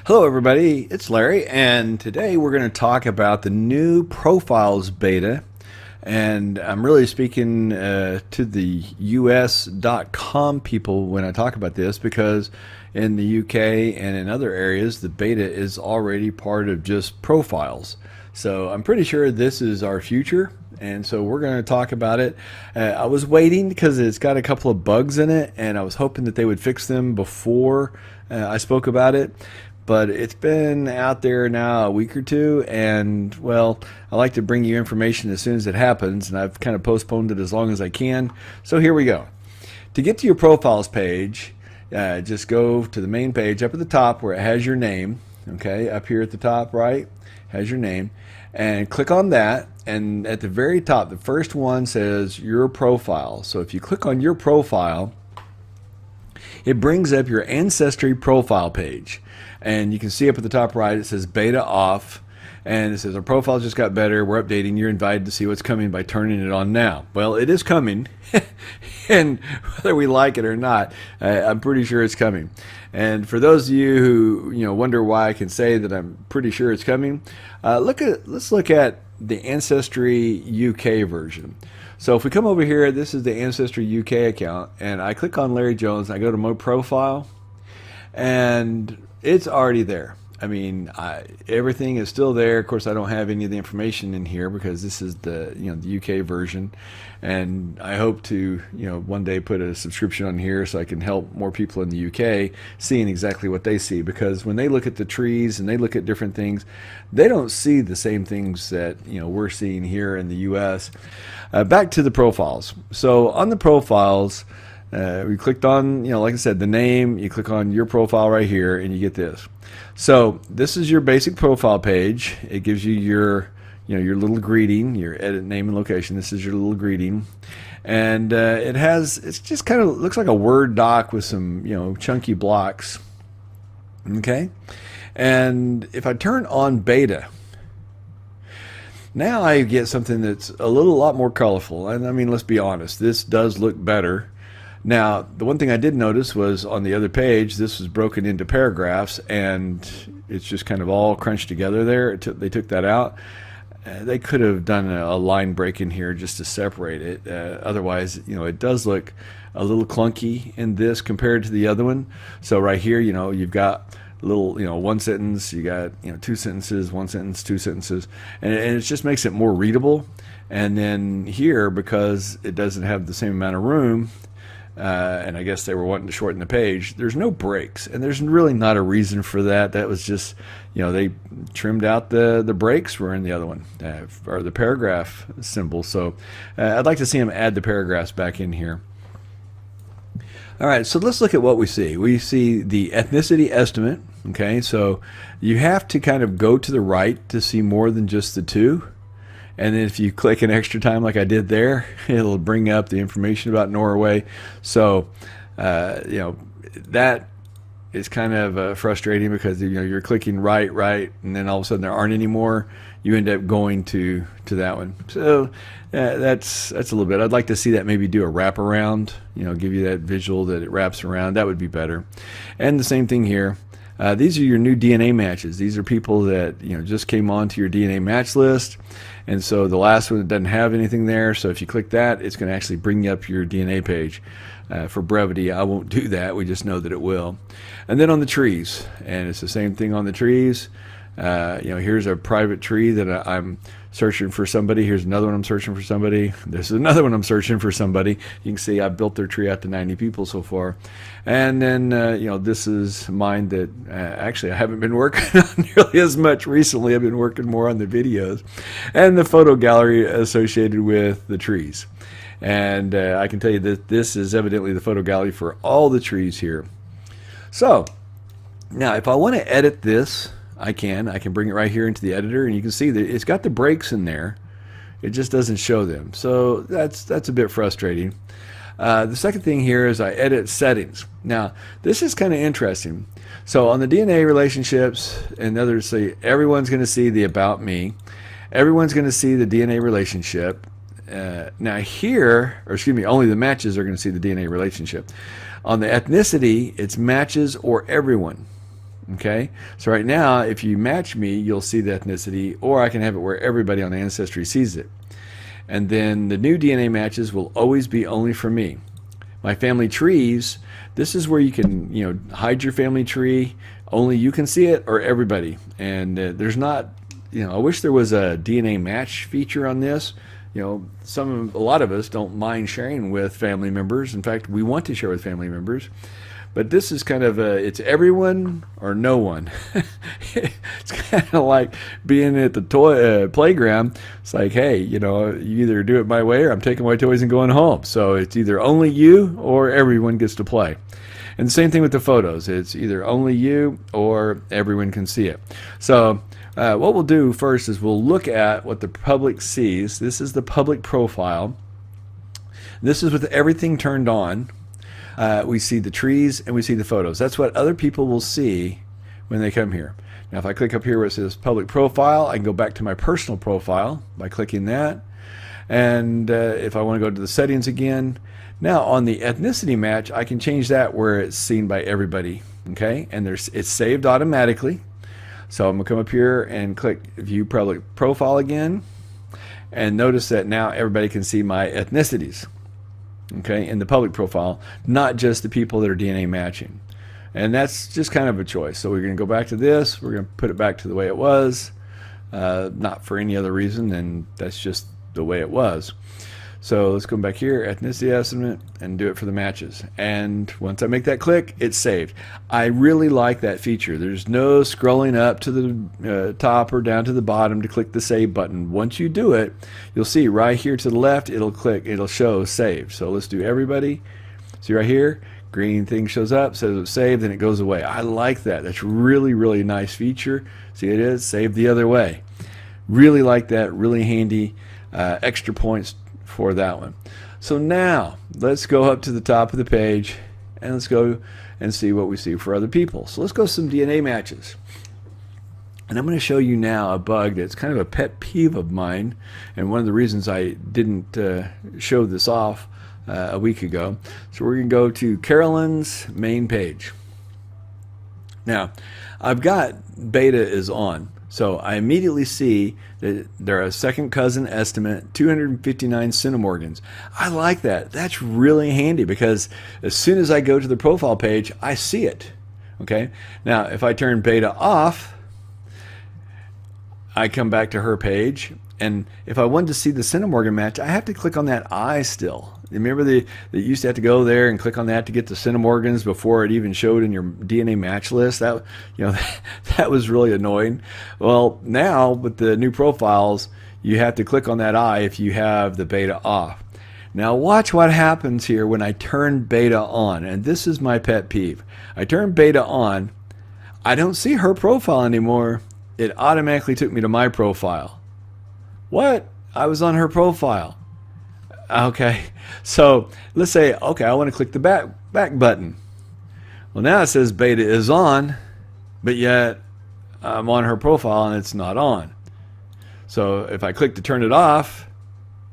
Hello, everybody. It's Larry, and today we're going to talk about the new Profiles beta. And I'm really speaking to the US.com people when I talk about this because in the UK and in other areas, the beta is already part of just profiles. So I'm pretty sure this is our future. And so we're going to talk about it. I was waiting because it's got a couple of bugs in it, and I was hoping that they would fix them before I spoke about it. But it's been out there now a week or two, and well, I like to bring you information as soon as it happens, and I've kind of postponed it as long as I can. So here we go. To get to your profiles page, just go to the main page up at the top where it has your name. Okay, up here at the top right has your name, and click on that. And at the very top, the first one says your profile. So if you click on your profile, it brings up your Ancestry profile page. And you can see up at the top right, it says beta off. And it says our profile just got better. We're updating. You're invited to see what's coming by turning it on now. Well, it is coming. And whether we like it or not, I'm pretty sure it's coming. And for those of you who wonder why I can say that I'm pretty sure it's coming, let's look at the Ancestry UK version. So if we come over here, this is the Ancestry UK account, and I click on Larry Jones. I go to my profile, and it's already there. I mean, everything is still there. Of course, I don't have any of the information in here because this is the the UK version, and I hope to one day put a subscription on here so I can help more people in the UK seeing exactly what they see. Because when they look at the trees and they look at different things, they don't see the same things that we're seeing here in the US. Back to the profiles. So on the profiles, we clicked on, like I said, the name. You click on your profile right here, and you get this. So this is your basic profile page. It gives you your, your little greeting, your edit name and location. This is your little greeting, and it's just kind of looks like a Word doc with some, chunky blocks. Okay, and if I turn on beta, now I get something that's a lot more colorful. And I mean, let's be honest, this does look better. Now, the one thing I did notice was on the other page, this was broken into paragraphs, and it's just kind of all crunched together there. They took that out. They could have done a line break in here just to separate it. Otherwise, it does look a little clunky in this compared to the other one. So right here, you've got little, one sentence, you got, two sentences, one sentence, two sentences, and it just makes it more readable. And then here, because it doesn't have the same amount of room, and I guess they were wanting to shorten the page, there's no breaks, and there's really not a reason for that. That was just, they trimmed out the breaks were in the other one, or the paragraph symbol. So I'd like to see them add the paragraphs back in here. All right, so let's look at what we see. We see the ethnicity estimate. Okay, so you have to kind of go to the right to see more than just the two. And then if you click an extra time like I did there, it'll bring up the information about Norway. So, that is kind of frustrating because you're clicking right, and then all of a sudden there aren't any more. You end up going to that one. So that's a little bit. I'd like to see that maybe do a wraparound. Give you that visual that it wraps around. That would be better. And the same thing here. These are your new DNA matches. These are people that just came onto your DNA match list, and so the last one doesn't have anything there. So if you click that, it's going to actually bring up your DNA page. For brevity, I won't do that. We just know that it will. And then on the trees, and it's the same thing on the trees. Here's a private tree that I'm searching for somebody. Here's another one I'm searching for somebody. This is another one I'm searching for somebody. You can see I've built their tree out to 90 people so far. And then, this is mine that actually I haven't been working on nearly as much recently. I've been working more on the videos and the photo gallery associated with the trees. And I can tell you that this is evidently the photo gallery for all the trees here. So now if I want to edit this, I can bring it right here into the editor, and you can see that it's got the breaks in there. It just doesn't show them. So that's a bit frustrating. The second thing here is I edit settings. Now, this is kind of interesting. So on the DNA relationships and others, say everyone's going to see the about me. Everyone's going to see the DNA relationship. Now here, or excuse me, only the matches are going to see the DNA relationship. On the ethnicity, it's matches or everyone. Okay, so right now, if you match me, you'll see the ethnicity, or I can have it where everybody on Ancestry sees it. And then the new DNA matches will always be only for me. My family trees, this is where you can, hide your family tree. Only you can see it, or everybody. And there's not, I wish there was a DNA match feature on this. A lot of us don't mind sharing with family members. In fact, we want to share with family members. But this is kind of it's everyone or no one. It's kind of like being at the toy playground. It's like, hey, you either do it my way or I'm taking my toys and going home. So it's either only you or everyone gets to play. And the same thing with the photos. It's either only you or everyone can see it. So what we'll do first is we'll look at what the public sees. This is the public profile. This is with everything turned on. We see the trees and we see the photos. That's what other people will see when they come here. Now, if I click up here where it says public profile, I can go back to my personal profile by clicking that. And if I want to go to the settings again, now on the ethnicity match, I can change that where it's seen by everybody. Okay, and it's saved automatically. So I'm going to come up here and click view public profile again. And notice that now everybody can see my ethnicities. Okay, in the public profile, not just the people that are DNA matching. And that's just kind of a choice. So we're going to go back to this. We're going to put it back to the way it was, not for any other reason, and that's just the way it was. So let's go back here, ethnicity estimate, and do it for the matches. And once I make that click, it's saved. I really like that feature. There's no scrolling up to the top or down to the bottom to click the save button. Once you do it, you'll see right here to the left, it'll show saved. So let's do everybody. See right here, green thing shows up, says it's saved, and it goes away. I like that. That's really, really nice feature. See, it is saved the other way. Really like that, really handy. Extra points for that one. So now let's go up to the top of the page and let's go and see what we see for other people. So let's go some DNA matches. And I'm going to show you now a bug that's kind of a pet peeve of mine, and one of the reasons I didn't show this off a week ago. So we're going to go to Carolyn's main page. Now I've got beta is on. So I immediately see that there are a second cousin estimate, 259 centimorgans. I like that. That's really handy because as soon as I go to the profile page, I see it. Okay. Now, if I turn beta off, I come back to her page. And if I wanted to see the centimorgan match, I have to click on that eye still. Remember that you used to have to go there and click on that to get the centimorgans before it even showed in your DNA match list? That that was really annoying. Well, now with the new profiles, you have to click on that eye if you have the beta off. Now watch what happens here when I turn beta on. And this is my pet peeve. I turn beta on. I don't see her profile anymore. It automatically took me to my profile. What? I was on her profile. Okay, so let's say, okay, I want to click the back button. Well, now it says beta is on, but yet I'm on her profile and it's not on. So if I click to turn it off,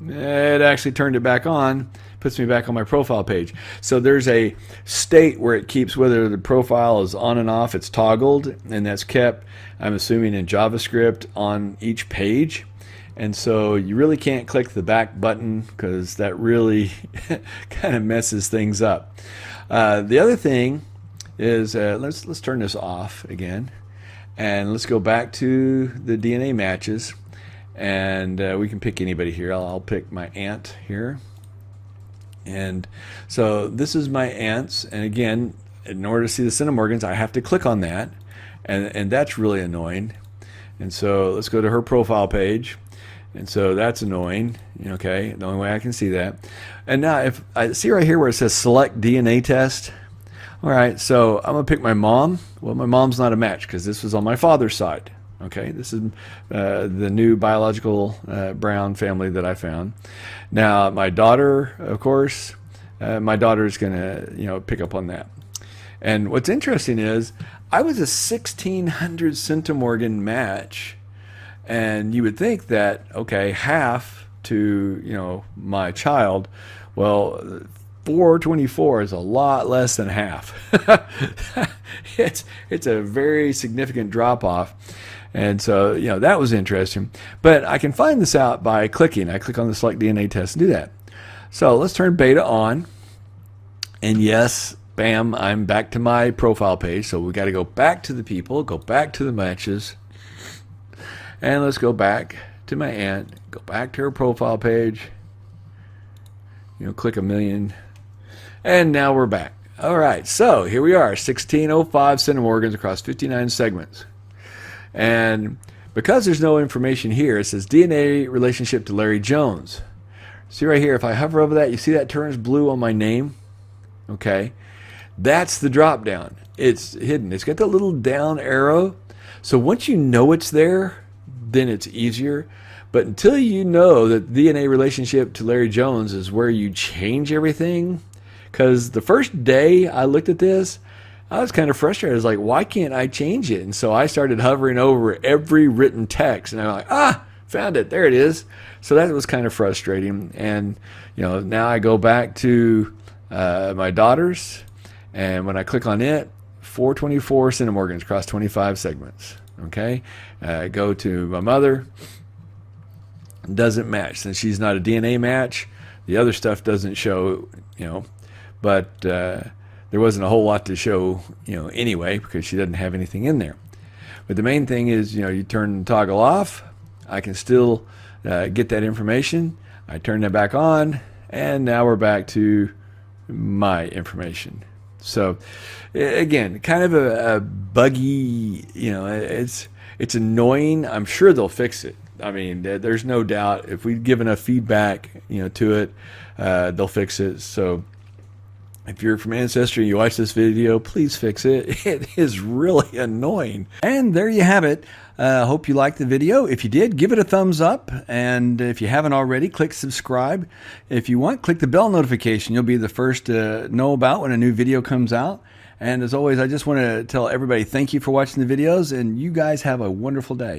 it actually turned it back on, puts me back on my profile page. So there's a state where it keeps whether the profile is on and off. It's toggled, and that's kept, I'm assuming, in JavaScript on each page. And so you really can't click the back button because that really kind of messes things up. The other thing is, let's turn this off again, and let's go back to the DNA matches, and we can pick anybody here. I'll pick my aunt here. And so this is my aunts, and again, in order to see the centimorgans, I have to click on that, and that's really annoying. And so let's go to her profile page. And so that's annoying. Okay, the only way I can see that. And now if I see right here where it says select DNA test. All right, so I'm gonna pick my mom. Well, my mom's not a match because this was on my father's side. Okay, this is the new biological Brown family that I found. Now my daughter, of course, my daughter is gonna pick up on that. And what's interesting is I was a 1600 centimorgan match. And you would think that, okay, half to, my child. Well, 424 is a lot less than half. It's a very significant drop off. And so, that was interesting. But I can find this out by clicking. I click on the select DNA test and do that. So let's turn beta on. And yes, bam, I'm back to my profile page. So we got to go back to the people, go back to the matches. And let's go back to my aunt, go back to her profile page. Click a million. And now we're back. All right, so here we are, 1605 centimorgans across 59 segments. And because there's no information here, it says DNA relationship to Larry Jones. See right here, if I hover over that, you see that turns blue on my name? Okay, that's the drop down. It's hidden. It's got that little down arrow. So once you know it's there, then it's easier. But until you know that DNA relationship to Larry Jones is where you change everything, because the first day I looked at this, I was kind of frustrated. I was like, why can't I change it? And so I started hovering over every written text, and I'm like, found it. There it is. So that was kind of frustrating. And, now I go back to my daughter's, and when I click on it, 424 centimorgans across 25 segments. Okay. Go to my mother. Doesn't match. Since she's not a DNA match, the other stuff doesn't show, but there wasn't a whole lot to show, anyway, because she doesn't have anything in there. But the main thing is, you turn the toggle off. I can still get that information. I turn that back on, and now we're back to my information. So again, kind of a buggy, it's annoying. I'm sure they'll fix it. I mean, there's no doubt if we give enough feedback, to it, they'll fix it. So if you're from Ancestry and you watch this video, please fix it. It is really annoying. And there you have it. Hope you liked the video. If you did, give it a thumbs up. And if you haven't already, click subscribe. If you want, click the bell notification. You'll be the first to know about when a new video comes out. And as always, I just want to tell everybody thank you for watching the videos, and you guys have a wonderful day.